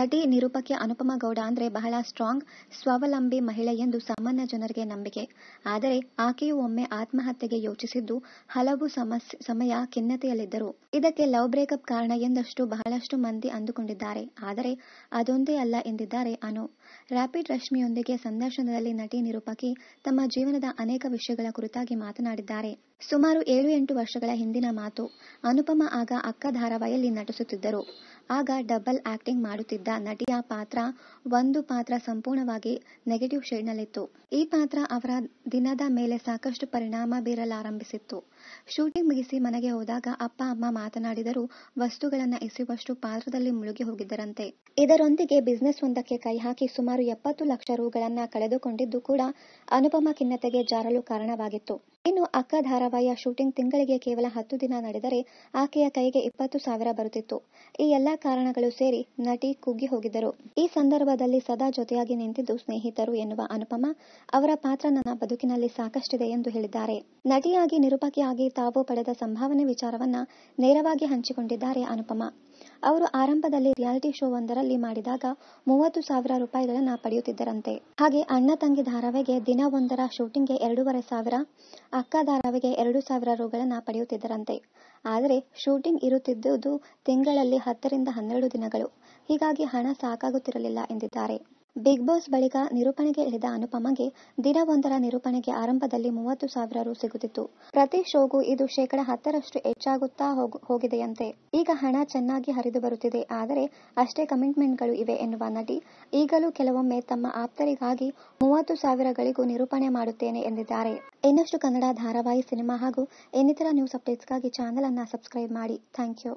ನಟಿ ನಿರೂಪಕಿ ಅನುಪಮಾ ಗೌಡ ಅಂದ್ರೆ ಬಹಳ ಸ್ಟ್ರಾಂಗ್, ಸ್ವಾವಲಂಬಿ ಮಹಿಳೆ ಎಂದು ಸಾಮಾನ್ಯ ಜನರಿಗೆ ನಂಬಿಕೆ. ಆದರೆ ಆಕೆಯು ಒಮ್ಮೆ ಆತ್ಮಹತ್ಯೆಗೆ ಯೋಚಿಸಿದ್ದು ಹಲವು ಸಮಯ ಖಿನ್ನತೆಯಲ್ಲಿದ್ದರು. ಇದಕ್ಕೆ ಲವ್ ಬ್ರೇಕಪ್ ಕಾರಣ ಎಂದಷ್ಟು ಬಹಳಷ್ಟು ಮಂದಿ ಅಂದುಕೊಂಡಿದ್ದಾರೆ. ಆದರೆ ಅದೊಂದೇ ಅಲ್ಲ ಎಂದಿದ್ದಾರೆ ಅನು. ರ್ಯಾಪಿಡ್ ರಶ್ಮಿಯೊಂದಿಗೆ ಸಂದರ್ಶನದಲ್ಲಿ ನಟಿ ನಿರೂಪಕಿ ತಮ್ಮ ಜೀವನದ ಅನೇಕ ವಿಷಯಗಳ ಕುರಿತಾಗಿ ಮಾತನಾಡಿದ್ದಾರೆ. ಸುಮಾರು 7-8 ವರ್ಷಗಳ ಹಿಂದಿನ ಮಾತು. ಅನುಪಮಾ ಆಗ ಅಕ್ಕ ಧಾರಾವಾಹಿಯಲ್ಲಿ ನಟಿಸುತ್ತಿದ್ದರು. ಆಗ ಡಬಲ್ ಆಕ್ಟಿಂಗ್ ಮಾಡುತ್ತಿದ್ದ ನಟಿಯ ಪಾತ್ರ ಒಂದು ಪಾತ್ರ ಸಂಪೂರ್ಣವಾಗಿ ನೆಗೆಟಿವ್ ಶೇಡ್ನಲ್ಲಿತ್ತು. ಈ ಪಾತ್ರ ಅವರ ದಿನದ ಮೇಲೆ ಸಾಕಷ್ಟು ಪರಿಣಾಮ ಬೀರಲಾರಂಭಿಸಿತ್ತು. ಶೂಟಿಂಗ್ ಮುಗಿಸಿ ಮನೆಗೆ ಹೋದಾಗ ಅಪ್ಪ ಅಮ್ಮ ಮಾತನಾಡಿದರೂ ವಸ್ತುಗಳನ್ನ ಎಸೆಯುವಷ್ಟು ಪಾತ್ರದಲ್ಲಿ ಮುಳುಗಿ ಹೋಗಿದ್ದರಂತೆ. ಇದರೊಂದಿಗೆ ಬಿಸಿನೆಸ್ ಒಂದಕ್ಕೆ ಕೈ ಹಾಕಿ ಸುಮಾರು 70 ಲಕ್ಷ ರುಗಳನ್ನ ಕಳೆದುಕೊಂಡಿದ್ದು ಕೂಡ ಅನುಪಮಾ ಖಿನ್ನತೆಗೆ ಜಾರಲು ಕಾರಣವಾಗಿತ್ತು. ಇನ್ನು ಅಕ್ಕ ಧಾರಾವಾಹಿಯ ಶೂಟಿಂಗ್ ತಿಂಗಳಿಗೆ ಕೇವಲ 10 ದಿನ ನಡೆದರೆ ಆಕೆಯ ಕೈಗೆ 20,000 ಬರುತ್ತಿತ್ತು. ಈ ಎಲ್ಲಾ ಕಾರಣಗಳು ಸೇರಿ ನಟಿ ಕುಗ್ಗಿ ಹೋಗಿದ್ದರು. ಈ ಸಂದರ್ಭದಲ್ಲಿ ಸದಾ ಜೊತೆಯಾಗಿ ನಿಂತಿದ್ದು ಸ್ನೇಹಿತರು ಎನ್ನುವ ಅನುಪಮಾ ಅವರ ಪಾತ್ರ ನನ್ನ ಬದುಕಿನಲ್ಲಿ ಸಾಕಷ್ಟಿದೆ ಎಂದು ಹೇಳಿದ್ದಾರೆ. ನಟಿಯಾಗಿ ನಿರೂಪಕಿಯಾಗಿ ತಾವು ಪಡೆದ ಸಂಭಾವನೆ ವಿಚಾರವನ್ನ ನೇರವಾಗಿ ಹಂಚಿಕೊಂಡಿದ್ದಾರೆ ಅನುಪಮಾ. ಅವರು ಆರಂಭದಲ್ಲಿ ರಿಯಾಲಿಟಿ ಶೋ ಒಂದರಲ್ಲಿ ಮಾಡಿದಾಗ 30,000 ರೂಪಾಯಿಗಳನ್ನ ಪಡೆಯುತ್ತಿದ್ದರಂತೆ. ಹಾಗೆ ಅಣ್ಣ ತಂಗಿ ಧಾರಾವಾಹಿಗೆ ದಿನ ಒಂದರ ಶೂಟಿಂಗ್ಗೆ 2,500, ಅಕ್ಕ ಧಾರಾವಾಹಿಗೆ 2,000 ರುಗಳನ್ನ ಪಡೆಯುತ್ತಿದ್ದರಂತೆ. ಆದರೆ ಶೂಟಿಂಗ್ ಇರುತ್ತಿದ್ದುದು ತಿಂಗಳಲ್ಲಿ 10 ರಿಂದ 12 ದಿನಗಳು. ಹೀಗಾಗಿ ಹಣ ಸಾಕಾಗುತ್ತಿರಲಿಲ್ಲ ಎಂದಿದ್ದಾರೆ. ಬಿಗ್ ಬಾಸ್ ಬಳಿಕ ನಿರೂಪಣೆಗೆ ಇಳಿದ ಅನುಪಮಾಗೆ ದಿನ ಒಂದರ ನಿರೂಪಣೆಗೆ ಆರಂಭದಲ್ಲಿ 30,000 ರು ಸಿಗುತ್ತಿತ್ತು. ಪ್ರತಿ ಶೋಗೂ ಇದು 10% ಹೆಚ್ಚಾಗುತ್ತಾ ಹೋಗಿದೆಯಂತೆ. ಈಗ ಹಣ ಚೆನ್ನಾಗಿ ಹರಿದು ಬರುತ್ತಿದೆ. ಆದರೆ ಅಷ್ಟೇ ಕಮಿಟ್ಮೆಂಟ್ಗಳು ಇವೆ ಎನ್ನುವ ನಟಿ ಈಗಲೂ ಕೆಲವೊಮ್ಮೆ ತಮ್ಮ ಆಪ್ತರಿಗಾಗಿ 30,000 ಗಳಿಗೂ ನಿರೂಪಣೆ ಮಾಡುತ್ತೇನೆ ಎಂದಿದ್ದಾರೆ. ಇನ್ನಷ್ಟು ಕನ್ನಡ ಧಾರಾವಾಹಿ, ಸಿನಿಮಾ ಹಾಗೂ ಇನ್ನಿತರ ನ್ಯೂಸ್ ಅಪ್ಡೇಟ್ಸ್ಗಾಗಿ ಚಾನೆಲ್ ಅನ್ನ ಸಬ್ಸ್ಕ್ರೈಬ್ ಮಾಡಿ. Thank you.